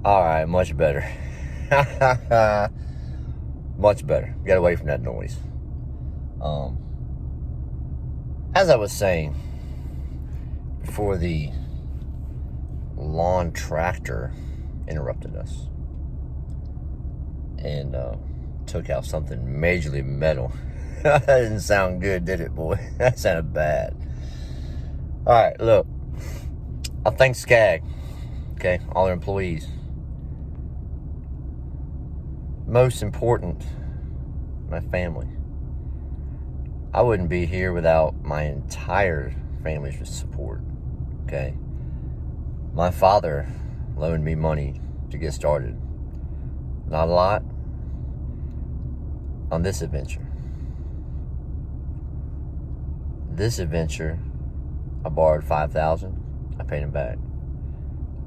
All right, much better. Much better. Get away from that noise. As I was saying, before the lawn tractor interrupted us and took out something majorly metal. That didn't sound good, did it, boy? That sounded bad. All right, look. I thank Scag, okay, all their employees. Most important, my family. I wouldn't be here without my entire family's support, okay? My father loaned me money to get started. Not a lot on this adventure. This adventure, I borrowed $5,000. I paid him back.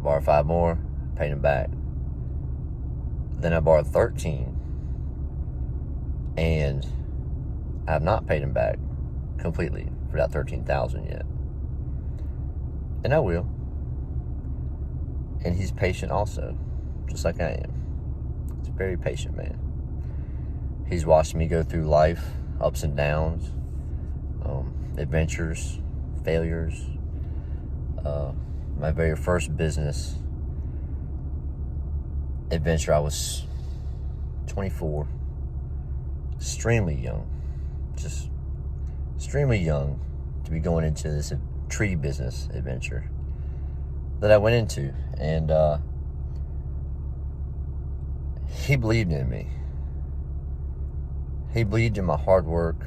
Borrowed 5 more, paid him back. Then I borrowed 13, and I have not paid him back completely for that 13,000 yet. And I will. And he's patient also, just like I am. He's a very patient man. He's watched me go through life, ups and downs, adventures, failures. My very first business adventure, I was 24, extremely young, just extremely young to be going into this tree business adventure that I went into. And he believed in me. He believed in my hard work.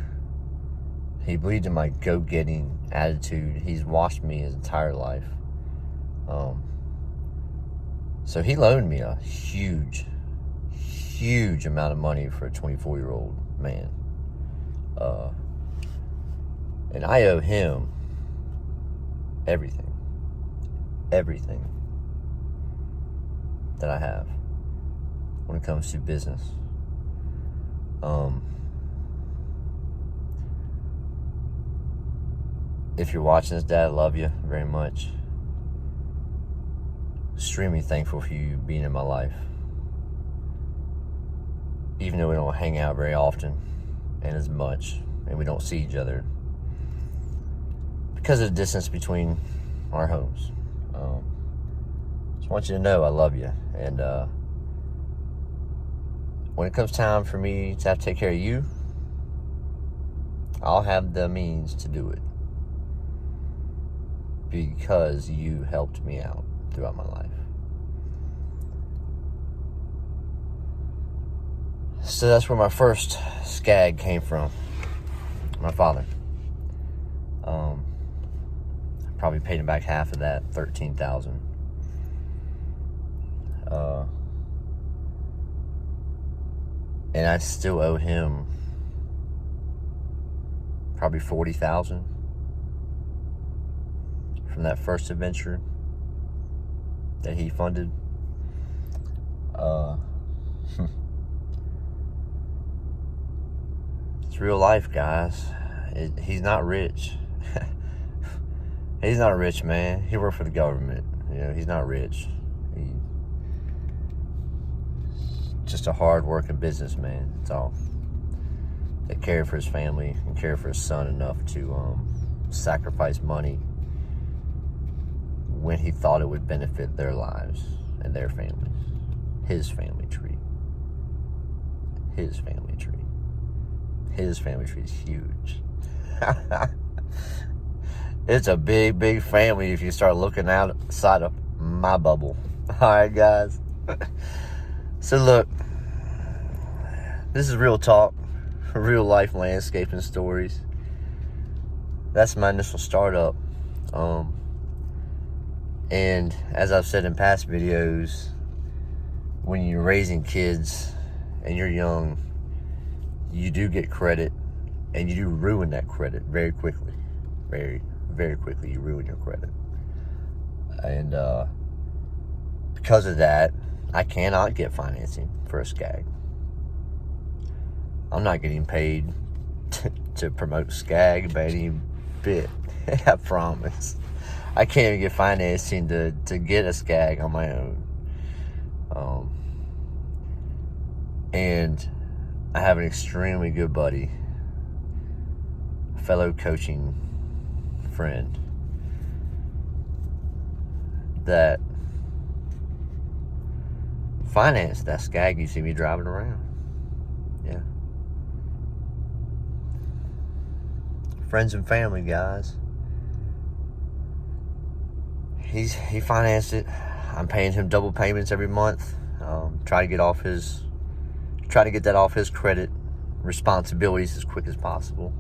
He believed in my go-getting attitude. He's watched me his entire life. So he loaned me a huge amount of money for a 24-year-old man. And I owe him everything that I have when it comes to business. If you're watching this, Dad, I love you very much. Extremely thankful for you being in my life. Even though we don't hang out very often and as much, and we don't see each other because of the distance between our homes. Just want you to know I love you. And when it comes time for me to have to take care of you, I'll have the means to do it, because you helped me out throughout my life. So that's where my first Scag came from. My father. I probably paid him back half of that, $13,000. And I still owe him probably $40,000 from that first adventure that he funded. It's real life, guys. He's not rich. He's not a rich man. He worked for the government. You know, he's not rich. He's just a hard-working businessman. That's all. That cared for his family and cared for his son enough to sacrifice money when he thought it would benefit their lives and their families. His family tree. His family tree. His family tree is huge. It's a big family if you start looking outside of my bubble. All right, guys. So look, this is real talk, real life landscaping stories. That's my initial startup. And as I've said in past videos, when you're raising kids and you're young, you do get credit, and you do ruin that credit very quickly. Very quickly, you ruin your credit. And because of that, I cannot get financing for a Scag. I'm not getting paid to promote Scag by any bit. I promise. I can't even get financing to get a Scag on my own. And I have an extremely good buddy, a fellow coaching friend, that financed that Scag you see me driving around. Yeah. Friends and family, guys. He financed it. I'm paying him double payments every month. Try to get that off his credit responsibilities as quick as possible.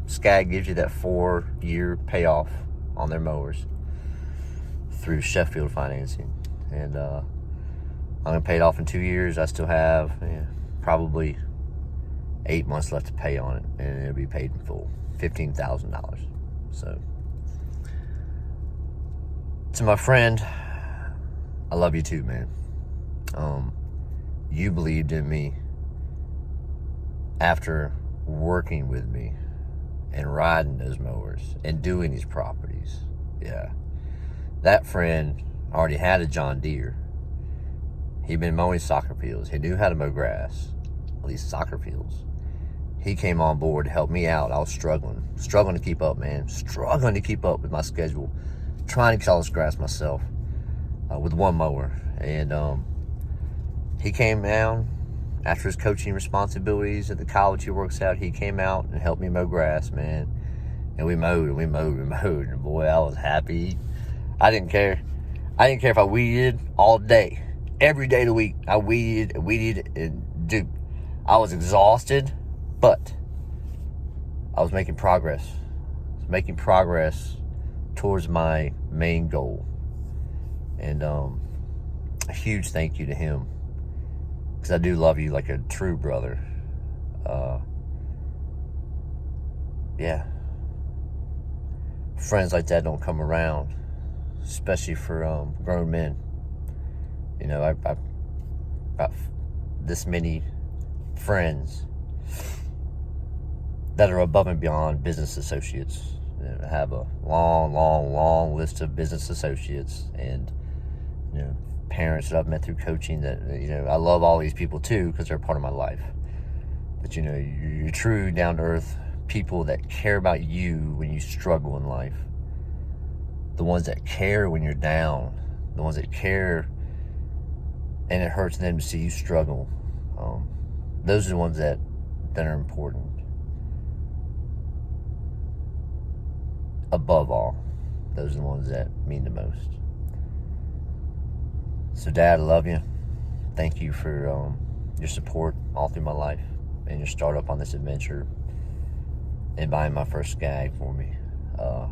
Scag gives you that 4-year payoff on their mowers through Sheffield financing, and I'm gonna pay it off in 2 years. I still have probably 8 months left to pay on it, and it'll be paid in full, $15,000. So, to my friend, I love you too, man. You believed in me after working with me and riding those mowers and doing these properties. Yeah. That friend already had a John Deere. He'd been mowing soccer fields. He knew how to mow grass, at least soccer fields. He came on board to help me out. I was struggling to keep up, man. Struggling to keep up with my schedule. Trying to cut all this grass myself with one mower. And he came down after his coaching responsibilities at the college he works out. He came out and helped me mow grass, man. And we mowed. And boy, I was happy. I didn't care. I didn't care if I weeded all day. Every day of the week, I weeded, and dude, I was exhausted, but I was making progress. Towards my main goal. And a huge thank you to him, because I do love you like a true brother. Yeah. Friends like that don't come around, especially for grown men. You know, I've got this many friends that are above and beyond business associates. I have a long list of business associates and, parents that I've met through coaching that, I love all these people too, because they're part of my life. But, you're true, down-to-earth people that care about you when you struggle in life. The ones that care when you're down. The ones that care and it hurts them to see you struggle. Those are the ones that are important. Above all, those are the ones that mean the most. So, Dad, I love you. Thank you for your support all through my life and your startup on this adventure and buying my first Scag for me. To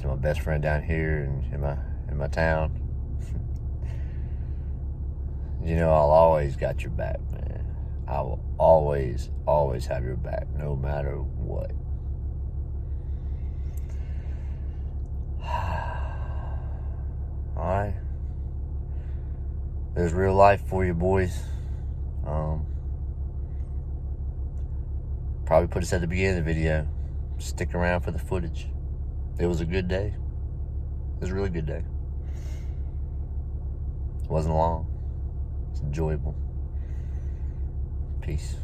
my best friend down here in my town, I'll always got your back, man. I will always have your back, no matter what. Alright. There's real life for you, boys. Probably put this at the beginning of the video. Stick around for the footage. It was a good day. It was a really good day. It wasn't long. It's enjoyable. Peace.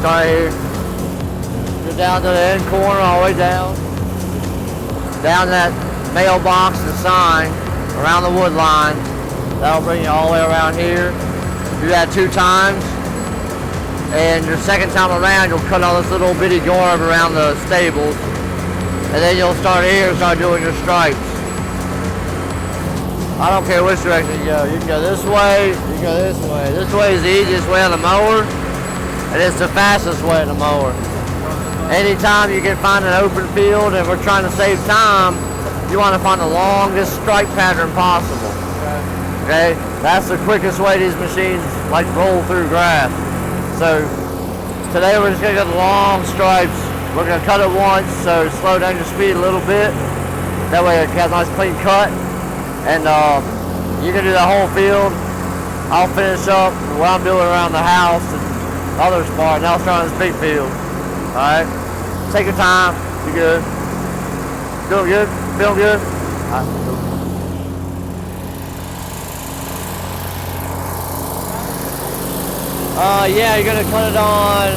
Start here. Go down to the end corner, all the way down. Down that mailbox and sign, around the wood line. That'll bring you all the way around here. Do that 2 times. And your second time around, you'll cut all this little bitty garb around the stables. And then you'll start here and start doing your stripes. I don't care which direction you go. You can go this way, you can go this way. This way is the easiest way on the mower. And it's the fastest way on the mower. Anytime you can find an open field and we're trying to save time, you want to find the longest stripe pattern possible. Okay? That's the quickest way these machines like roll through grass. So today we're just going to go the long stripes. We're going to cut it once, so slow down your speed a little bit. That way it has a nice clean cut. And You can do the whole field. I'll finish up what I'm doing around the house and the other part, and I'll start on this big field. Alright? Take your time. You good? Doing good? Feeling good? Alright, cool. Yeah, you're gonna cut it on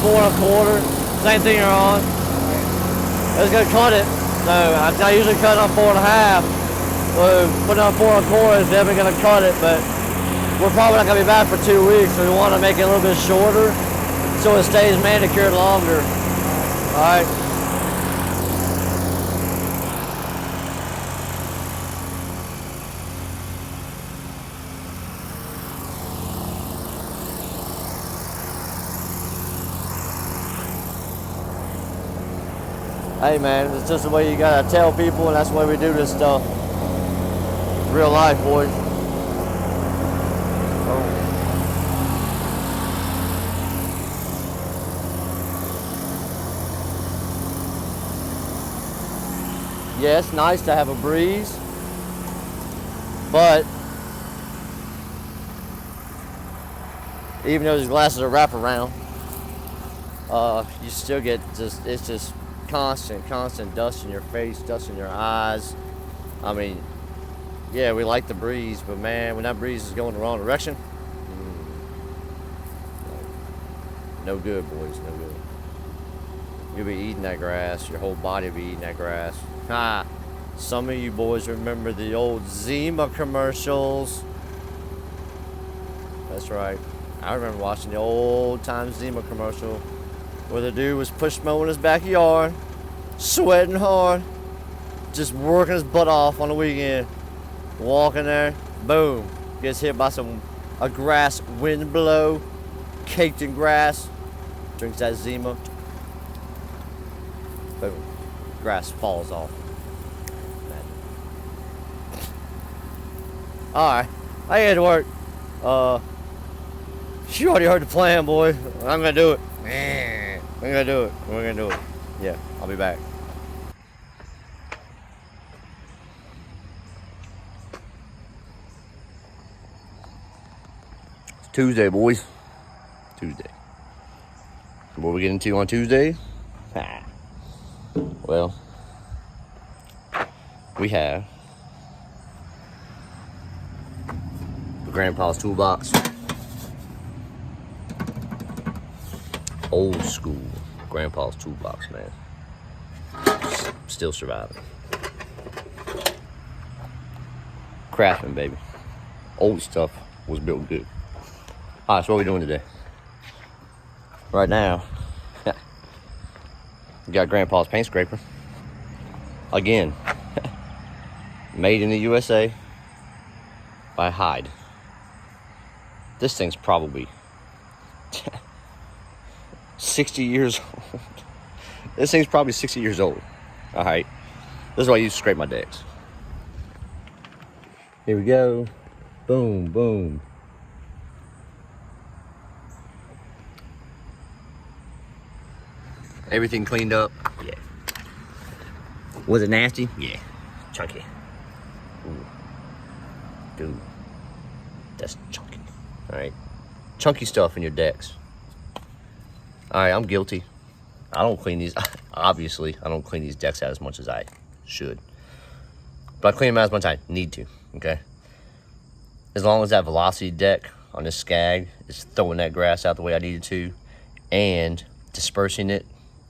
4 1/4. Same thing you're on. It's gonna cut it. So I usually cut it on 4 1/2. So putting on 4 1/4 is definitely gonna cut it, but we're probably not gonna be back for 2 weeks, so we want to make it a little bit shorter so it stays manicured longer. All right. Hey man, it's just the way you gotta tell people, and that's the way we do this stuff. Real life, boys. Yeah, it's nice to have a breeze, but even though these glasses are wraparound, you still get it's just constant dust in your face, dust in your eyes. I mean, yeah, we like the breeze, but man, when that breeze is going the wrong direction, no good, boys, no good. You'll be eating that grass, your whole body will be eating that grass. Ha! Some of you boys remember the old Zima commercials. That's right. I remember watching the old time Zima commercial where the dude was push mowing his backyard, sweating hard, just working his butt off on the weekend. Walking there, boom, gets hit by a grass wind blow, caked in grass, drinks that Zima, boom, grass falls off. Alright, I had to work. You already heard the plan, boy. I'm gonna do it. We're gonna do it. We're gonna do it. Yeah, I'll be back. It's Tuesday, boys. Tuesday. What we get into on Tuesday? Well, we have Grandpa's toolbox. Old school Grandpa's toolbox, man. Still surviving. Craftsman, baby. Old stuff was built good. Alright, so what are we doing today? Right now, we got Grandpa's paint scraper. Again, made in the USA by Hyde. This thing's probably 60 years old. This thing's probably 60 years old. Alright. This is what I use to scrape my decks. Here we go. Boom, boom. Everything cleaned up? Yeah. Was it nasty? Yeah. Chunky. Ooh. Dude. That's chunky. Alright. Chunky stuff in your decks. Alright, I'm guilty. I don't clean these. Obviously, I don't clean these decks out as much as I should. But I clean them out as much as I need to, okay? As long as that velocity deck on this Scag is throwing that grass out the way I need it to and dispersing it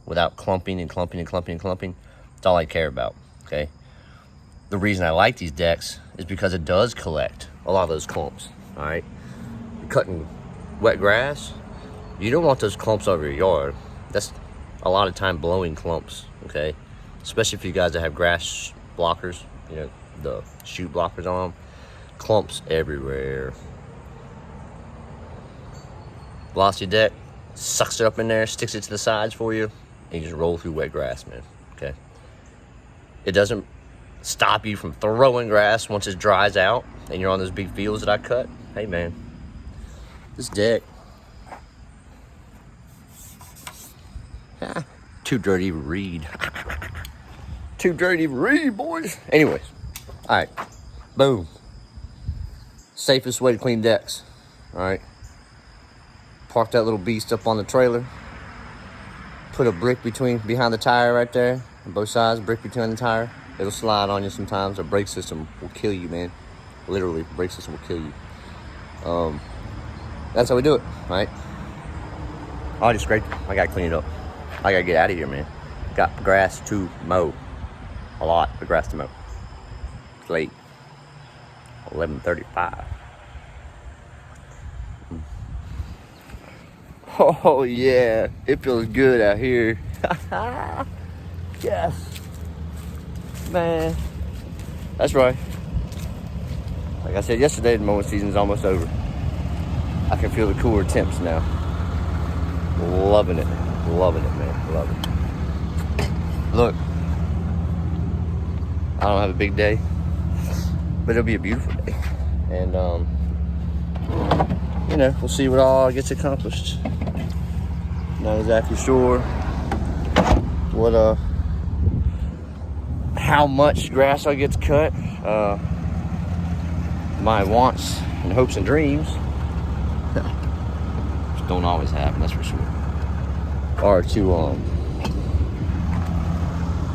without clumping and clumping and clumping and clumping, that's all I care about, okay? The reason I like these decks is because it does collect a lot of those clumps, all right? You're cutting wet grass, you don't want those clumps over your yard. That's a lot of time blowing clumps, okay? Especially for you guys that have grass blockers, you know, the chute blockers on them. Clumps everywhere. Velocity deck sucks it up in there, sticks it to the sides for you, and you just roll through wet grass, man, okay? It doesn't stop you from throwing grass once it dries out and you're on those big fields that I cut. Hey, man, this deck, too dirty to read. Too dirty to read, boys. Anyways, all right, boom. Safest way to clean decks. All right. Park that little beast up on the trailer. Put a brick behind the tire right there, on both sides, brick between the tire. It'll slide on you sometimes. The brake system will kill you, man. Literally, the brake system will kill you. That's how we do it, right? I already scraped it. I gotta clean it up. I gotta get out of here, man. Got grass to mow. A lot of grass to mow. It's late. 11:35. Oh yeah, it feels good out here. Yes, man. That's right. Like I said yesterday, the mowing season's almost over. I can feel the cooler temps now. Loving it, man. Love it. Look, I don't have a big day, but it'll be a beautiful day. And you know, we'll see what all gets accomplished. Not exactly sure what how much grass I get to cut. My wants and hopes and dreams just don't always happen, that's for sure. Or to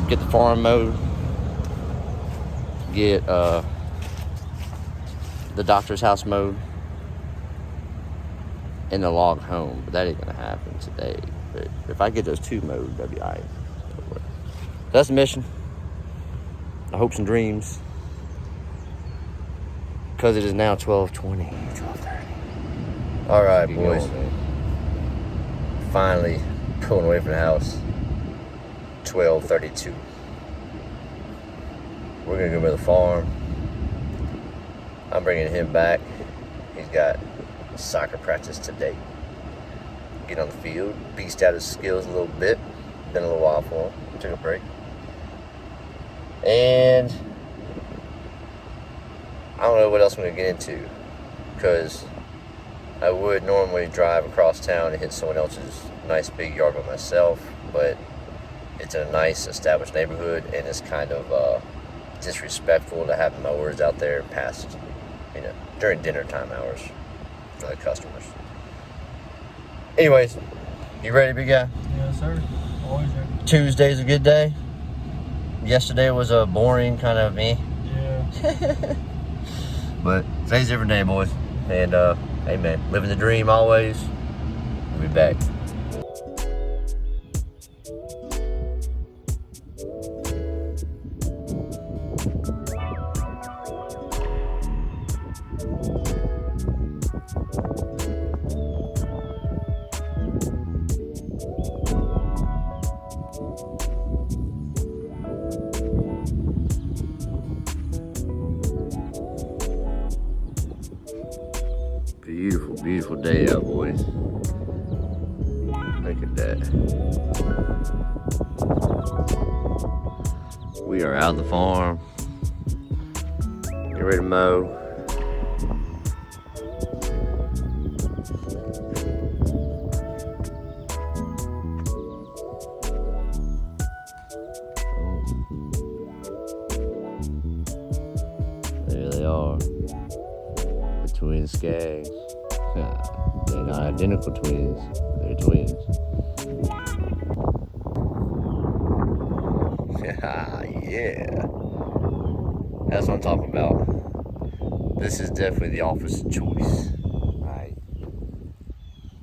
get the farm mowed, get the doctor's house mowed, and the log home, but that ain't gonna happen today. But if I get those two mowed, that'd be alright. That's the mission. The hopes and dreams. Because it is now 12:20, 12:30. All right, boys. Going, finally pulling away from the house. 12:32. We're gonna go to the farm. I'm bringing him back. He's got soccer practice today. Get on the field, beast out his skills a little bit. Been a little while for him. We took a break. And I don't know what else I'm going to get into, because I would normally drive across town and hit someone else's nice big yard by myself, but it's in a nice established neighborhood, and it's kind of disrespectful to have mowers out there past, you know, during dinner time hours for the customers. Anyways, you ready, big guy? Yes, sir. Always ready. Tuesday's a good day. Yesterday was a boring kind of me. Yeah. But today's a different day, boys. And hey man, living the dream always. We'll be back. Beautiful, beautiful day out, boys. Look at that. We are out on the farm. Get ready to mow. There they are. The twin Scags. They're not identical twins, they're twins. Yeah. That's what I'm talking about. This is definitely the office of choice. Right.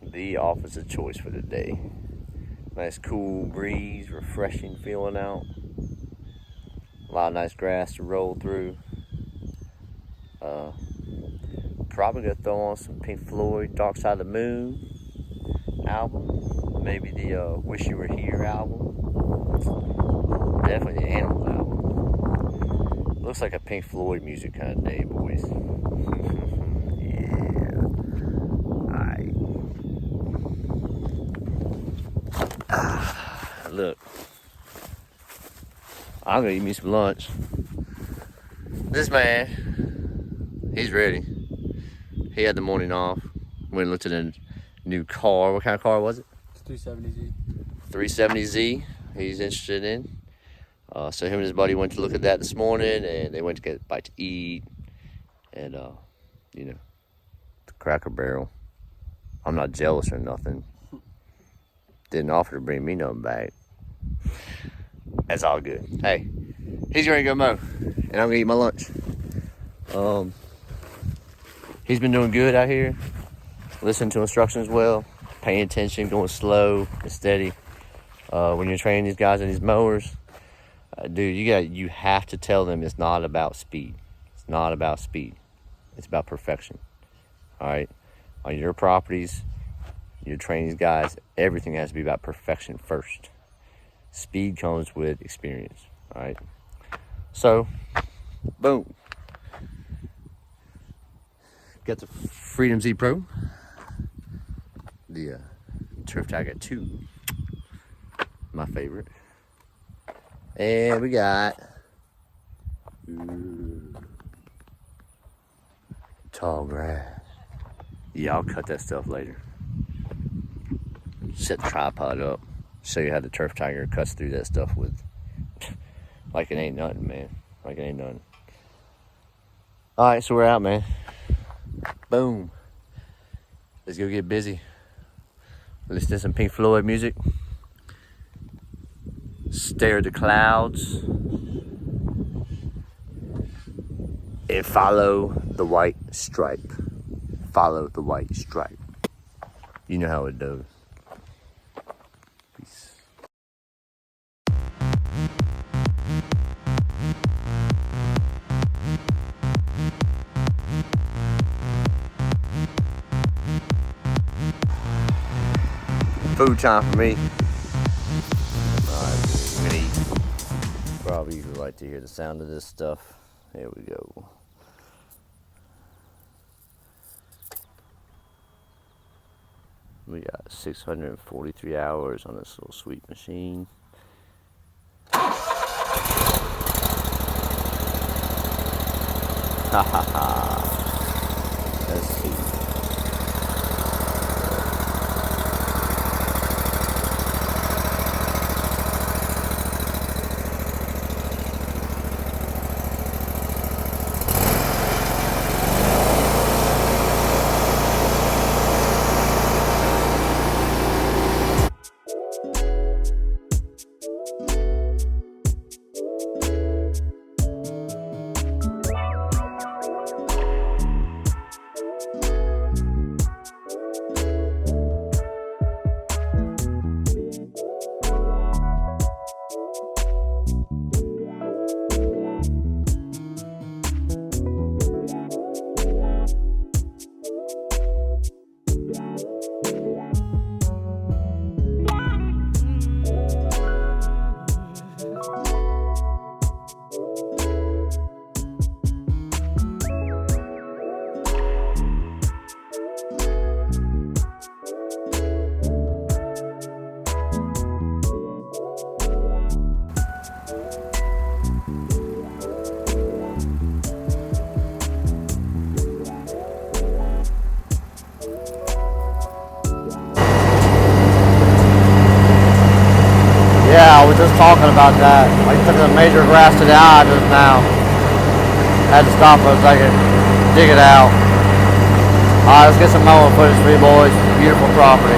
The office of choice for the day. Nice cool breeze, refreshing feeling out. A lot of nice grass to roll through. Probably gonna throw on some Pink Floyd, Dark Side of the Moon album. Maybe the Wish You Were Here album. Definitely the Animals album. Looks like a Pink Floyd music kind of day, boys. Yeah. Alright. Look. I'm gonna eat me some lunch. This man, he's ready. He had the morning off. Went and looked at a new car. What kind of car was it? It's 370Z. 370Z. He's interested in. So him and his buddy went to look at that this morning, and they went to get a bite to eat. And you know, the Cracker Barrel. I'm not jealous or nothing. Didn't offer to bring me nothing back. That's all good. Hey, he's gonna go mow, and I'm gonna eat my lunch. He's been doing good out here. Listening to instructions well, paying attention, going slow and steady. When you're training these guys on these mowers, dude, you have to tell them it's not about speed. It's not about speed. It's about perfection. All right, on your properties, you're training these guys. Everything has to be about perfection first. Speed comes with experience. All right. So, boom. Got the Freedom Z Pro, the Turf Tiger 2, my favorite. And we got tall grass. Yeah, I'll cut that stuff later. Set the tripod up, show you how the Turf Tiger cuts through that stuff with, like it ain't nothing, man. Like it ain't nothing. All right, so we're out, man. Boom. Let's go get busy. Listen to some Pink Floyd music. Stare at the clouds. And follow the white stripe. Follow the white stripe. You know how it does. Peace. Food time for me. Alright, I'm gonna eat. Probably you would like to hear the sound of this stuff. Here we go. We got 643 hours on this little sweet machine. Ha ha ha. Let's see. Yeah, I was just talking about that. I took a major grass to the eye just now. Had to stop for a second, dig it out. Alright, let's get some mowing footage for you boys. Beautiful property.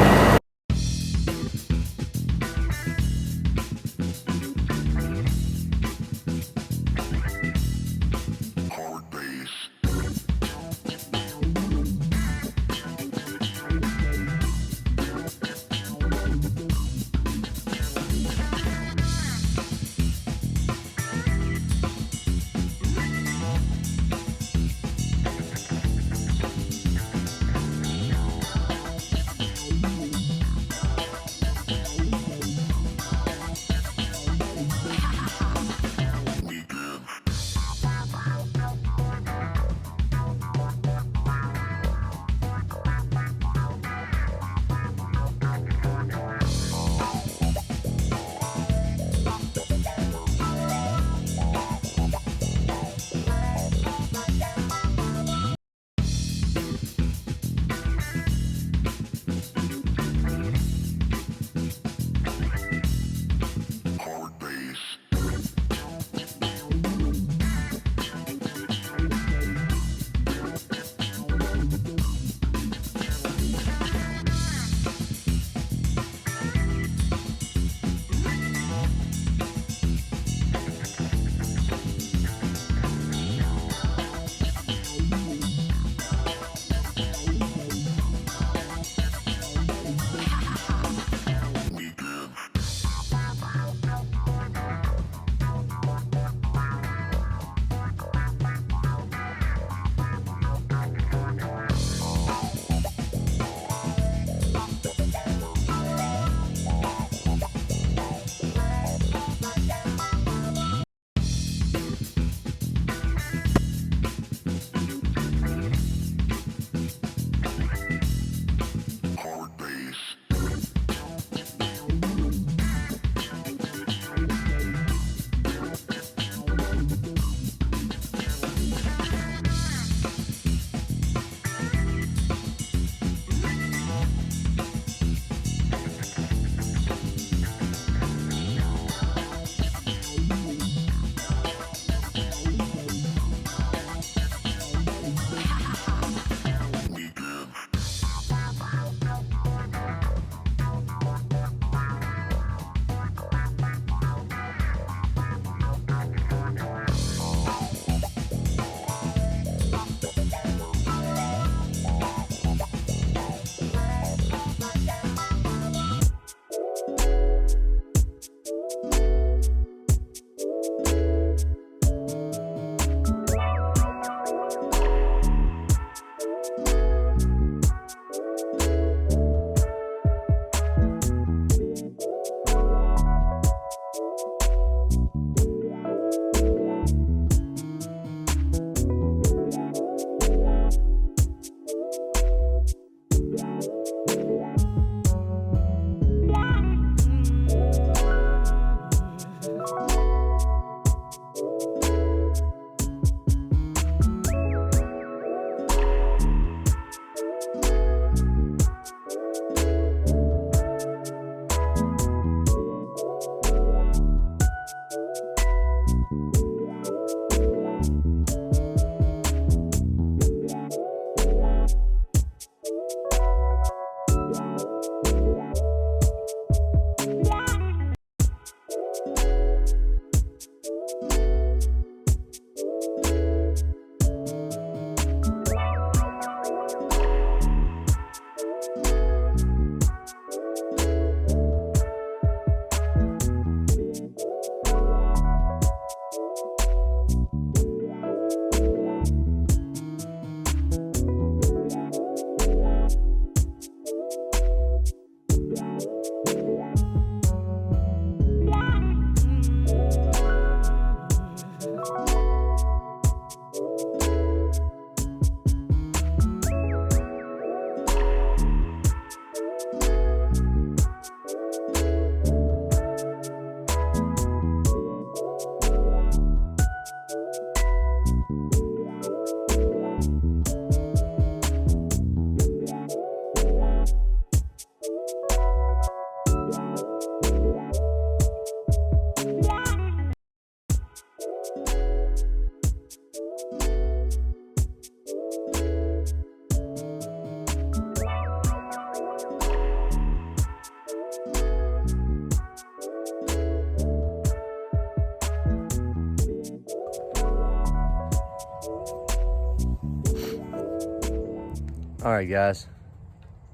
All right, guys.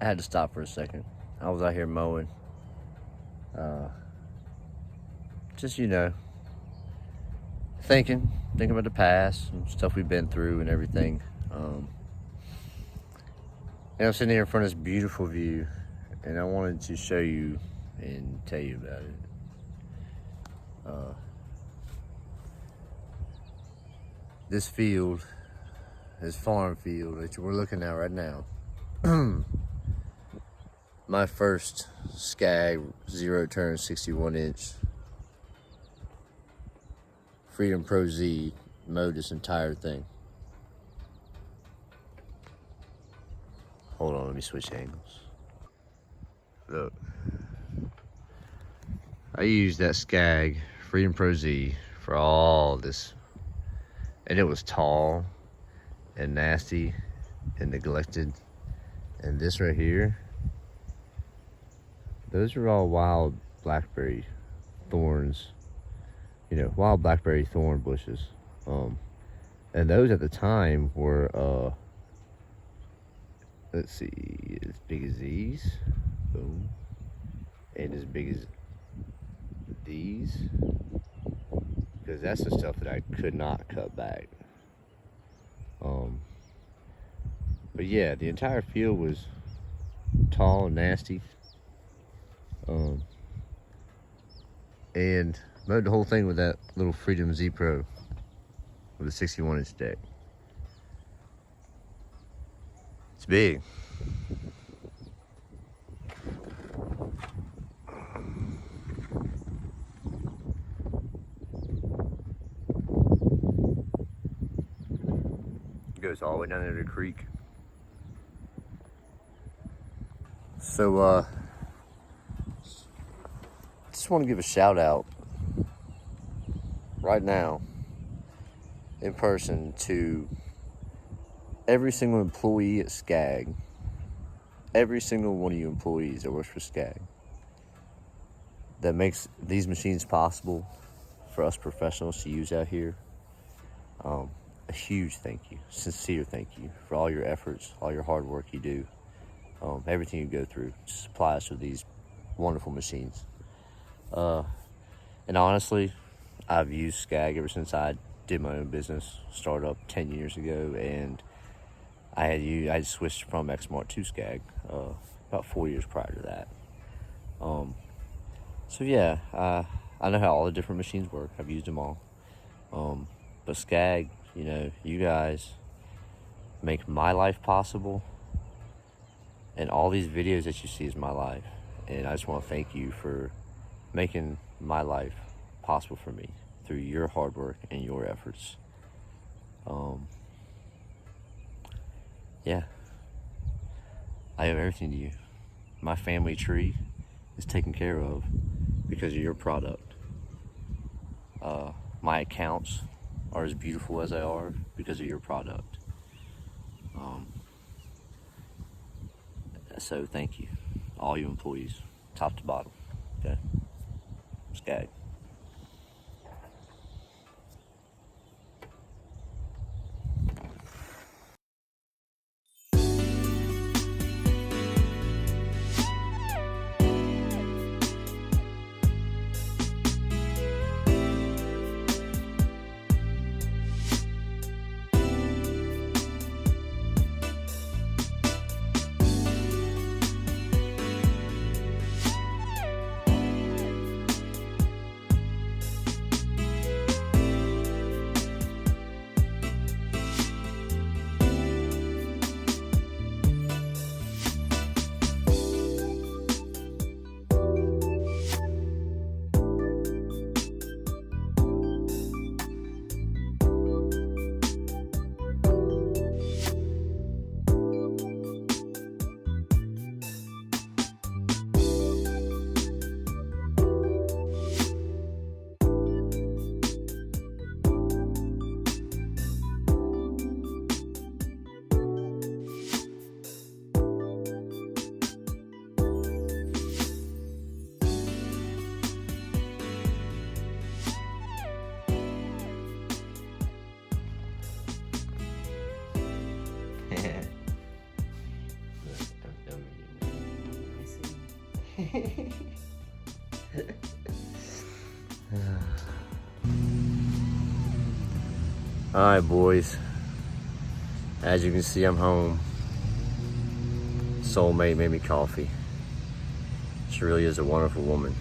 I had to stop for a second. I was out here mowing. Just, thinking about the past and stuff we've been through and everything. And I'm sitting here in front of this beautiful view, and I wanted to show you and tell you about it. This field, this farm field that we're looking at right now, my first Scag zero turn 61-inch Freedom Pro Z mowed this entire thing. Hold on, let me switch angles. Look, I used that Scag Freedom Pro Z for all this, and it was tall and nasty and neglected. And this right here, those are all wild blackberry thorns, wild blackberry thorn bushes. And those at the time were, let's see, as big as these, boom, and as big as these, because that's the stuff that I could not cut back. But yeah, the entire field was tall and nasty. And mowed the whole thing with that little Freedom Z Pro with a 61-inch deck. It's big. It goes all the way down there to the creek. So, just want to give a shout out right now in person to every single employee at Scag, every single one of you employees that works for Scag that makes these machines possible for us professionals to use out here. A huge thank you, sincere thank you for all your efforts, all your hard work you do, everything you go through to supply us with these wonderful machines. And honestly, I've used Scag ever since I did my own business, started up 10 years ago, and I switched from Xmart to Scag about 4 years prior to that. So yeah, I know how all the different machines work. I've used them all. But Scag, you guys make my life possible, and all these videos that you see is my life. And I just want to thank you for making my life possible for me through your hard work and your efforts. Yeah, I owe everything to you. My family tree is taken care of because of your product. My accounts are as beautiful as they are because of your product. So thank you, all you employees, top to bottom. Okay, Scag. Alright, boys. As you can see, I'm home. Soulmate made me coffee. She really is a wonderful woman.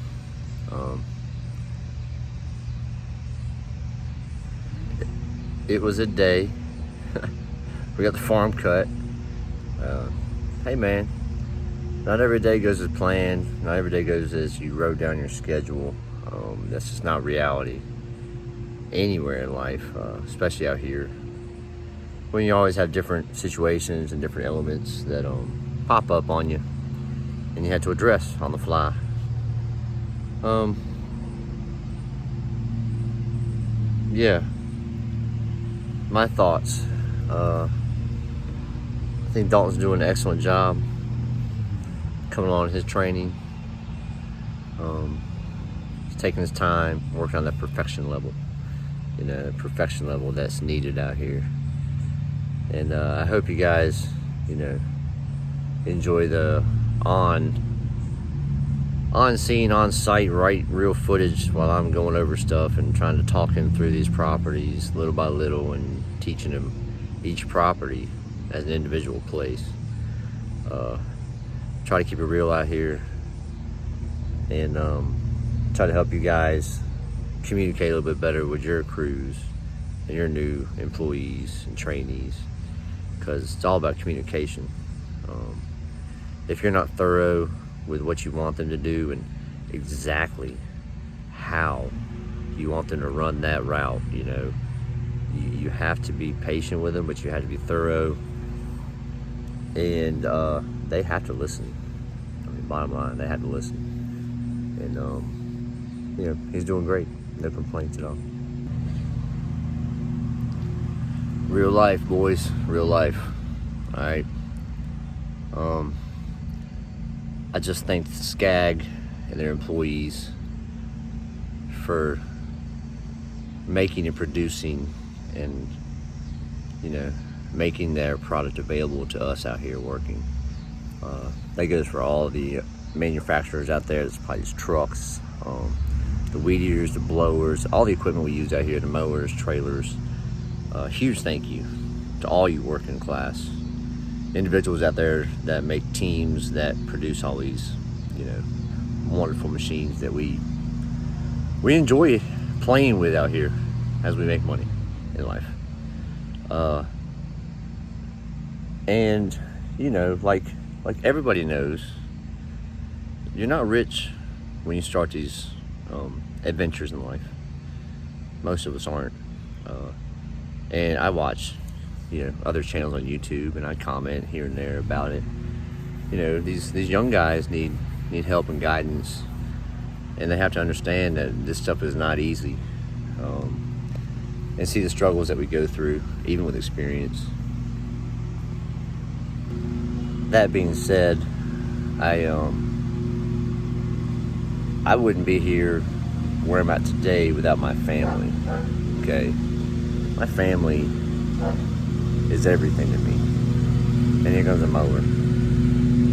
It was a day. We got the farm cut. Hey man, not every day goes as planned. Not every day goes as you wrote down your schedule. That's just not reality anywhere in life, especially out here. When you always have different situations and different elements that pop up on you and you had to address on the fly. Yeah, my thoughts. I think Dalton's doing an excellent job coming along in his training. He's taking his time, working on that perfection level. You know, perfection level that's needed out here. And I hope you guys, you know, enjoy the on-scene, on-site, right, real footage while I'm going over stuff and trying to talk him through these properties little by little and teaching him each property as an individual place. Try to keep it real out here and try to help you guys communicate a little bit better with your crews and your new employees and trainees, because it's all about communication. If you're not thorough with what you want them to do and exactly how you want them to run that route, you know, you have to be patient with them, but you have to be thorough, and they have to listen. I mean, bottom line, they have to listen. And you know, he's doing great. No complaints at all. Real life, boys. Real life. All right. I just thank Scag and their employees for making and producing and, you know, making their product available to us out here working. That goes for all the manufacturers out there. That's probably just trucks, the weed eaters, the blowers, all the equipment we use out here, the mowers, trailers. Huge thank you to all you working class individuals out there that make teams that produce all these, you know, wonderful machines that we enjoy playing with out here as we make money in life. And you know, like everybody knows, you're not rich when you start these adventures in life. Most of us aren't. And I watch, you know, other channels on YouTube, and I comment here and there about it. You know, these young guys need help and guidance, and they have to understand that this stuff is not easy, and see the struggles that we go through, even with experience. That being said, I wouldn't be here where I'm at today without my family. Okay, my family is everything to me. And here comes a mower.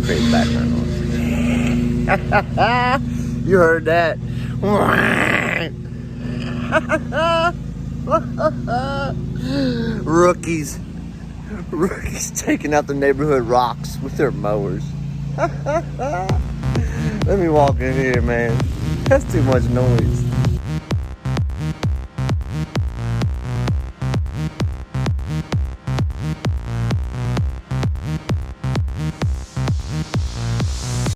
Create background noise. You heard that? Rookies taking out the neighborhood rocks with their mowers. Let me walk in here, man. That's too much noise.